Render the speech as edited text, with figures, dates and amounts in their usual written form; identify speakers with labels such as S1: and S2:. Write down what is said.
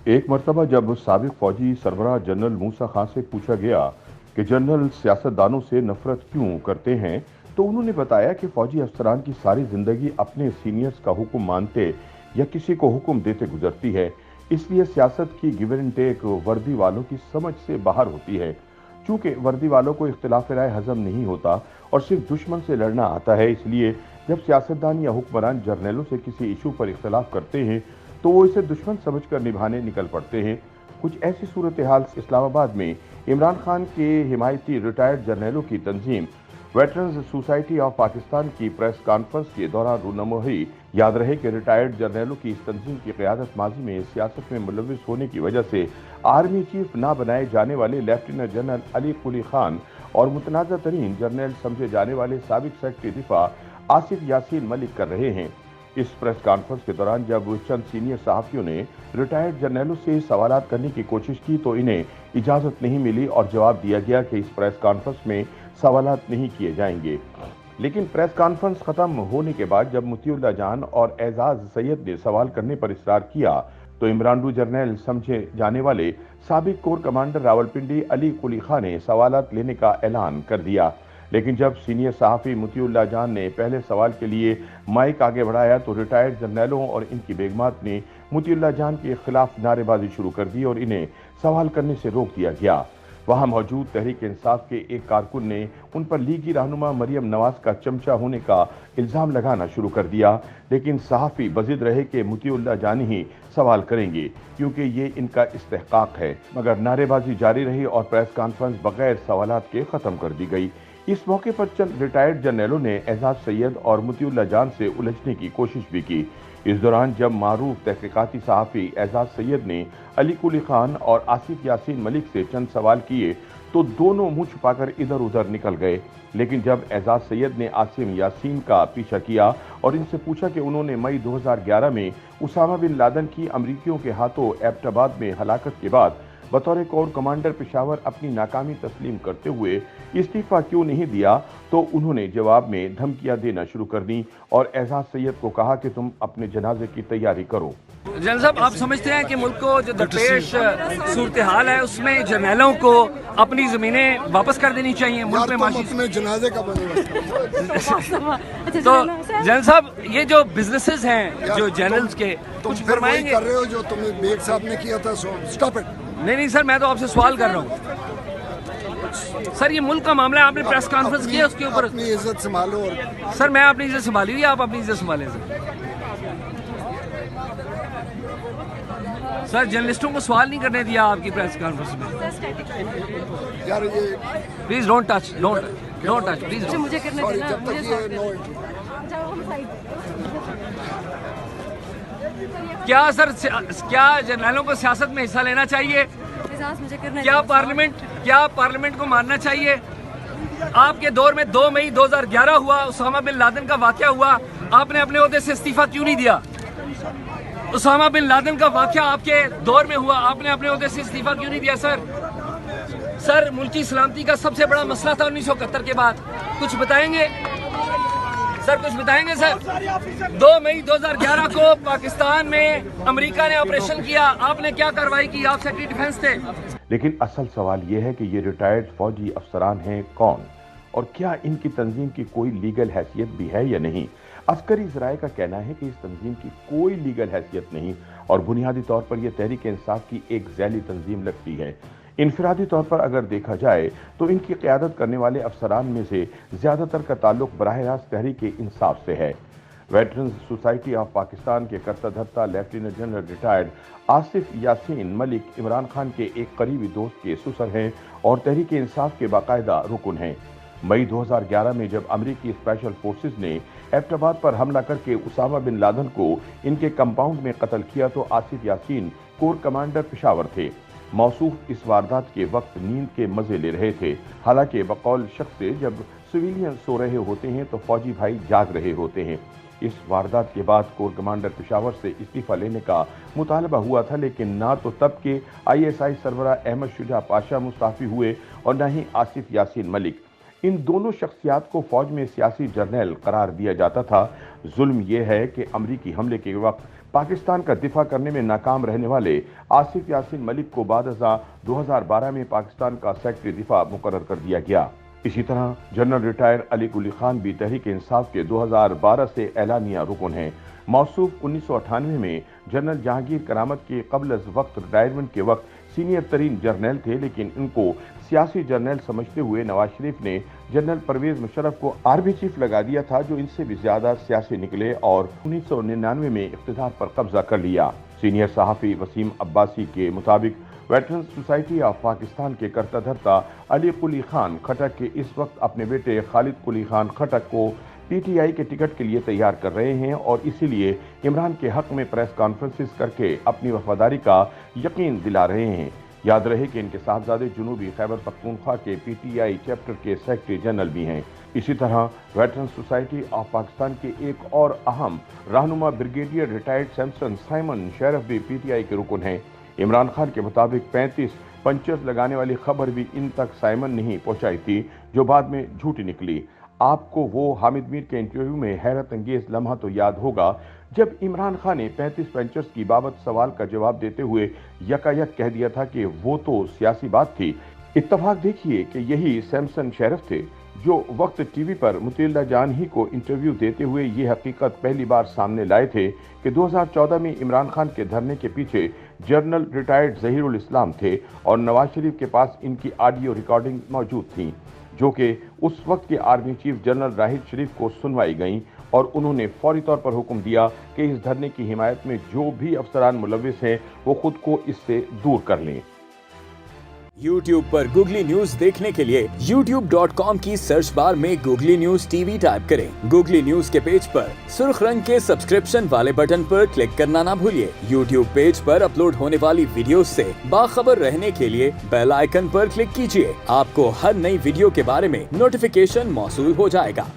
S1: एक मरतबा जब साबिक फौजी सरबराह जनरल मूसा खान से पूछा गया कि जनरल सियासतदानों से नफरत क्यों करते हैं, तो उन्होंने बताया कि फौजी अफसरान की सारी जिंदगी अपने सीनियर्स का हुक्म मानते या किसी को हुक्म देते गुजरती है। इसलिए सियासत की गिव एंड टेक वर्दी वालों की समझ से बाहर होती है। चूंकि वर्दी वालों को इख्तिलाफ राय हजम नहीं होता और सिर्फ दुश्मन से लड़ना आता है, इसलिए जब सियासतदान या हुक्मरान जर्नलों से किसी इशू पर इख्तिलाफ करते हैं तो वो इसे दुश्मन समझकर निभाने निकल पड़ते हैं। कुछ ऐसी सूरत हाल इस्लामाबाद में इमरान खान के हिमायती रिटायर्ड जर्नलों की तंजीम वेटरन्स सोसाइटी ऑफ पाकिस्तान की प्रेस कॉन्फ्रेंस के दौरान रूनमही। याद रहे कि रिटायर्ड जर्नलों की इस तंजीम की क़यादत माजी में सियासत में मुलविस होने की वजह से आर्मी चीफ ना बनाए जाने वाले लेफ्टिनेंट जनरल अली कुली खान और मुतनाज़ा तरीन जर्नल समझे जाने वाले साबिक सेक्रेटरी दिफा आसिफ यासीन मलिक कर रहे हैं। इस प्रेस कॉन्फ्रेंस के दौरान जब चंद सीनियर सहाफ़ियों ने रिटायर्ड जर्नलों से सवालात करने की कोशिश की तो इन्हें इजाज़त नहीं मिली और जवाब दिया गया कि इस प्रेस कॉन्फ्रेंस में सवालात नहीं किए जाएंगे। लेकिन प्रेस कॉन्फ्रेंस खत्म होने के बाद जब मुतीउल्लाह जान और एजाज सैयद ने सवाल करने पर इसरार किया तो इमरान जर्नल समझे जाने वाले साबिक कोर कमांडर रावलपिंडी अली कुली खान ने सवालात लेने का ऐलान कर दिया। लेकिन जब सीनियर सहाफ़ी मुतीउल्लाह जान ने पहले सवाल के लिए माइक आगे बढ़ाया तो रिटायर्ड जर्नलों और इनकी बेगमात ने मुतीउल्लाह जान के खिलाफ नारेबाजी शुरू कर दी और इन्हें सवाल करने से रोक दिया गया। वहां मौजूद तहरीक इंसाफ के एक कारकुन ने उन पर लीगी रहनुमा मरियम नवाज का चमचा होने का इल्जाम लगाना शुरू कर दिया, लेकिन सहाफ़ी बजिद रहे कि मुतीउल्लाह जान ही सवाल करेंगे क्योंकि ये इनका इस्तेहकाक है। मगर नारेबाजी जारी रही और प्रेस कॉन्फ्रेंस बगैर सवालात के खत्म कर दी गई। इस मौके पर चंद रिटायर्ड जर्नलों ने एजाज सैयद और मुतीउल्लाह जान से उलझने की कोशिश भी की। इस दौरान जब मारूफ तहकीकाती सहाफ़ी एजाज सैयद ने अली कुली खान और आसिफ यासीन मलिक से चंद सवाल किए तो दोनों मुंह छुपाकर इधर उधर निकल गए। लेकिन जब एजाज सैयद ने आसिफ यासीन का पीछा किया और इनसे पूछा कि उन्होंने मई 2011 में उसामा बिन लादेन की अमरीकियों के हाथों एबटाबाद में हलाकत के बाद बतौर कोर कमांडर पेशावर अपनी नाकामी तस्लीम करते हुए इस्तीफा क्यों नहीं दिया, तो उन्होंने जवाब में धमकियां देना शुरू कर दी और एजाज सैयद को कहा कि तुम अपने जनाजे की तैयारी करो।
S2: जनरल साहब, आप समझते हैं कि मुल्क को जो दरपेश सूरत हाल है उसमें जर्नलों को अपनी जमीनें वापस कर देनी चाहिए? मुल्क में माशी
S3: अपने जनाजे का
S2: तो जनरल साहब, ये जो बिजनेसेस हैं जो जर्नल्स के, कुछ फरमाएंगे?
S3: कर रहे हो जो तुमने बेग साहब ने किया था, स्टॉप इट।
S2: नहीं सर, मैं तो आपसे सवाल कर रहा हूँ सर। ये मुल्क का मामला है, आपने प्रेस कॉन्फ्रेंस किया उसके ऊपर।
S3: अपनी इज्जत संभालो।
S2: सर मैं अपनी इज्जत संभाली हुई, आप अपनी इज्जत संभालें सर। जर्नलिस्टों को सवाल नहीं करने दिया आपकी प्रेस कॉन्फ्रेंस में।
S3: यार ये
S2: प्लीज डोंट टच प्लीज।
S4: मुझे करने देना,
S3: जब तक ये नो
S2: क्या सर, क्या जर्नलों को सियासत में हिस्सा लेना चाहिए? क्या पार्लियामेंट को मानना चाहिए? आपके दौर में 2 मई 2011 हुआ, उसामा बिन लादेन का वाकया हुआ, आपने अपने ओहदे से इस्तीफा क्यों नहीं दिया? उसामा बिन लादेन का वाकया आपके दौर में हुआ, आपने अपने ओहदे से इस्तीफा क्यों नहीं दिया? सर मुल्की सलामती का सबसे बड़ा मसला था 1971 के बाद। कुछ बताएंगे सर, कुछ बताएंगे सर? 2 मई 2011 को पाकिस्तान में अमेरिका ने ऑपरेशन किया, आपने क्या कार्रवाई की? आप सेक्रेटरी डिफेंस थे।
S1: लेकिन असल सवाल यह है कि ये रिटायर्ड फौजी अफसरान हैं कौन और क्या इनकी तंजीम की कोई लीगल हैसियत भी है या नहीं? अस्करी ज़राए का कहना है कि इस तंजीम की कोई लीगल हैसियत नहीं और बुनियादी तौर पर यह तहरीक इंसाफ की एक ज़ैली तंजीम लगती है। इनफरादी तौर पर अगर देखा जाए तो इनकी क़यादत करने वाले अफसरान में से ज़्यादातर का ताल्लुक बराह रास्त तहरीक इंसाफ से है। वेटरन्स सोसाइटी ऑफ पाकिस्तान के कर्ता धर्ता lieutenant general retired Asif Yasin Malik Imran Khan के एक करीबी दोस्त के ससुर हैं और तहरीक इंसाफ के बाकायदा रुकन हैं। मई 2011 में जब अमरीकी स्पेशल फोर्सेस ने एबटाबाद पर हमला करके उसामा बिन लादेन को इनके कंपाउंड में कत्ल किया तो आसिफ यासीन कोर कमांडर पेशावर थे। मौसूफ इस वारदात के वक्त नींद के मजे ले रहे थे। हालांकि बकौल शख्स से जब सिविलियन सो रहे होते हैं तो फौजी भाई जाग रहे होते हैं। इस वारदात के बाद कोर कमांडर पेशावर से इस्तीफा लेने का मुतालबा हुआ था, लेकिन ना तो तब के ISI सरबराह अहमद शुजा पाशा मुस्ताफी हुए और न ही आसिफ यासीन मलिक। इन दोनों शख्सियात को फौज में सियासी जर्नल करार दिया जाता था। जुल्म यह है कि अमरीकी हमले के वक्त पाकिस्तान का दिफा करने में नाकाम रहने वाले आसिफ यासीन मलिक को बाद 2012 में पाकिस्तान का सेक्रेटरी दिफा मुकर्रर कर दिया गया। इसी तरह जनरल रिटायर अली कुली खान भी तहरीक इंसाफ के 2012 से एलानिया रुकन हैं। मौसूफ 1998 में जनरल जहांगीर करामत के कबल अज वक्त रिटायरमेंट के वक्त सीनियर तरीन जर्नल थे, लेकिन इनको सियासी जर्नल समझते हुए नवाज शरीफ ने जनरल परवेज मुशर्रफ को आर्मी चीफ लगा दिया था, जो इनसे भी ज्यादा सियासी निकले और 1999 में इख्तिदार पर कब्जा कर लिया। सीनियर सहाफी वसीम अब्बासी के मुताबिक वेटरन्स सोसाइटी ऑफ पाकिस्तान के करता धरता अली कुली खान खटक के इस वक्त अपने बेटे खालिद कुली खान खटक को पीटीआई के टिकट के लिए तैयार कर रहे हैं और इसीलिए इमरान के हक में प्रेस कॉन्फ्रेंसेस करके अपनी वफादारी का यकीन दिला रहे हैं। याद रहे कि इनके साहबजादे जुनूबी खैबर पख्तूनख्वा के पीटीआई चैप्टर के सेक्रेटरी जनरल भी हैं। इसी तरह वेटरन्स सोसाइटी ऑफ पाकिस्तान के एक और अहम रहनुमा ब्रिगेडियर रिटायर्ड सैमसन साइमन शेरफ भी पीटीआई के रुकन हैं। इमरान खान के मुताबिक 35 पंचर्स लगाने वाली खबर भी इन तक साइमन ने ही पहुंचाई थी, जो बाद में झूठी निकली। आपको वो हामिद मीर के इंटरव्यू में हैरत अंगेज लम्हा तो याद होगा जब इमरान खान ने 35 पंचर्स की बाबत सवाल का जवाब देते हुए यकायक कह दिया था कि वो तो सियासी बात थी। इत्तफाक देखिए कि यही सैमसन शेरफ थे जो वक्त टीवी पर मुतिल्ला जान ही को इंटरव्यू देते हुए ये हकीकत पहली बार सामने लाए थे कि 2014 में इमरान खान के धरने के पीछे जनरल रिटायर्ड जहीरुल इस्लाम थे और नवाज शरीफ के पास इनकी ऑडियो रिकॉर्डिंग मौजूद थी, जो कि उस वक्त के आर्मी चीफ जनरल राहिद शरीफ को सुनवाई गईं और उन्होंने फौरी तौर पर हुक्म दिया कि इस धरने की हिमायत में जो भी अफसरान मुलविस हैं वो खुद को इससे दूर कर लें।
S4: YouTube पर गूगली न्यूज देखने के लिए youtube.com की सर्च बार में गूगली न्यूज टीवी टाइप करें। गूगली न्यूज के पेज पर सुर्ख रंग के सब्सक्रिप्शन वाले बटन पर क्लिक करना ना भूलिए। YouTube पेज पर अपलोड होने वाली वीडियोस से बाखबर रहने के लिए बेल आइकन पर क्लिक कीजिए। आपको हर नई वीडियो के बारे में नोटिफिकेशन मौसूल हो जाएगा।